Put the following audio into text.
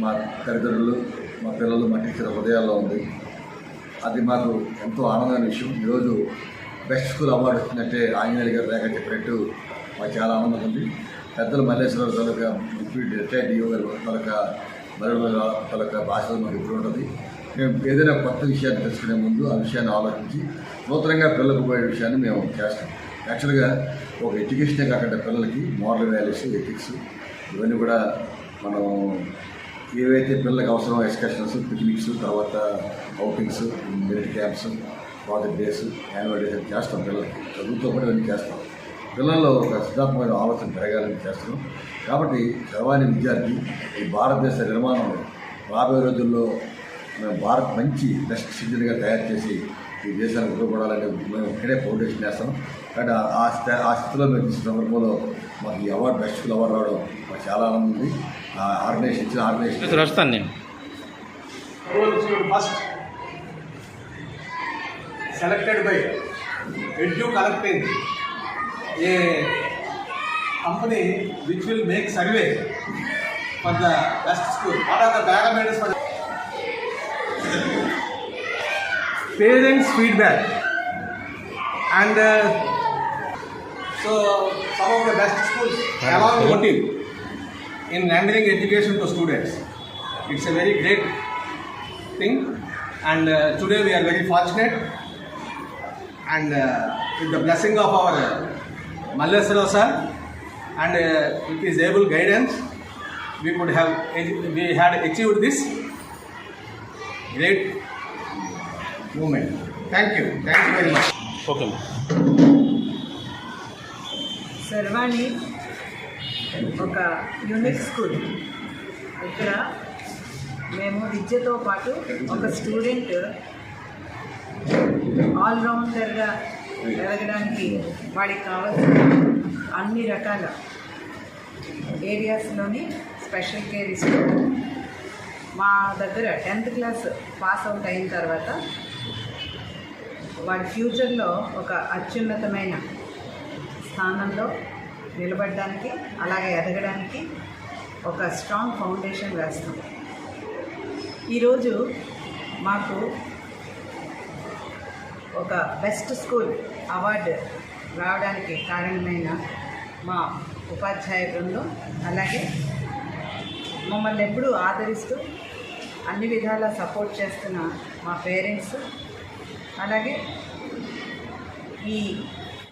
మా తల్లిదండ్రులు మా పిల్లలు మా టీచర్ హృదయాల్లో ఉంది. అది మాకు ఎంతో ఆనందమైన విషయం. ఈరోజు బెస్ట్ స్కూల్ అవార్డు వచ్చిందంటే ఆంజనేయులు గారు రేఖ చెప్పినట్టు మాకు చాలా ఆనందంగా ఉంది. పెద్దలు మల్లేశ్వరరావు తాలూకా డిప్యూటీ రిటైర్డ్ డిఓ గారు తాలూకా మరణ తాలూకా భాషలో మాకు ఇప్పుడు ఉంటుంది. మేము ఏదైనా కొత్త విషయాన్ని తెలుసుకునే ముందు ఆ విషయాన్ని ఆలోచించి నూతనంగా పిల్లలకు పోయే విషయాన్ని మేము చేస్తాం. యాక్చువల్గా ఒక ఎడ్యుకేషనే కాకుండా పిల్లలకి మోరల్ వాల్యూస్, ఎథిక్స్ ఇవన్నీ కూడా మనం ఏవైతే పిల్లలకు అవసరమో ఎక్స్కర్షన్స్, పిక్నిక్స్, తర్వాత outings, merit camps, project days, annual days చేస్తాం. పిల్లలకి చదువుతో కూడా ఇవన్నీ చేస్తాం. పిల్లల్లో ఒక సిద్ధాత్మకమైన ఆలోచన పెరగాలని చేస్తున్నాం. కాబట్టి చదవాని విద్యార్థి ఈ భారతదేశ నిర్మాణంలో రాబోయే రోజుల్లో మేము భారత్ మంచి బెస్ట్ సిటిజన్గా తయారు చేసి ఈ దేశానికి ఉపయోగపడాలని మేము ఇక్కడే ఫౌండేషన్ వేస్తాం. కాబట్టి ఆ స్థితిలో మేము తీసిన సందర్భంలో మాకు ఈ అవార్డు బెస్ట్ స్కూల్ అవార్డు రావడం మాకు చాలా ఆనందం ఉంది. ఆ ఆర్గనైజేషన్ ఇచ్చిన ఆర్గనైజేషన్ వస్తాను నేను first selected by edu collecting a company which will make survey for the best school. What are the parameters for parents feedback and so some of the best schools along motive in rendering education to students. It's a very great thing, and today we are very fortunate, and with the blessing of our Malleswara sir and with his able guidance we had achieved this great movement. Thank you very much. Okay. Sharvani ఒక unique school. ఇక్కడ మేము విద్యతో పాటు ఒక student ఆల్రౌండర్గా ఎదగడానికి వాడికి కావాల్సిన అన్ని రకాల ఏరియాస్లోని స్పెషల్ కేర్ ఇస్తూ మా దగ్గర 10th క్లాస్ పాస్ అవుట్ అయిన తర్వాత వాడి ఫ్యూచర్లో ఒక అత్యున్నతమైన స్థానంలో నిలబడడానికి, అలాగే ఎదగడానికి ఒక స్ట్రాంగ్ ఫౌండేషన్ వేస్తాం. ఈరోజు మాకు ఒక బెస్ట్ స్కూల్ అవార్డు రావడానికి కారణమైన మా ఉపాధ్యాయ బృందం, అలాగే మమ్మల్ని ఎప్పుడూ ఆదరిస్తూ అన్ని విధాలా సపోర్ట్ చేస్తున్న మా పేరెంట్స్, అలాగే ఈ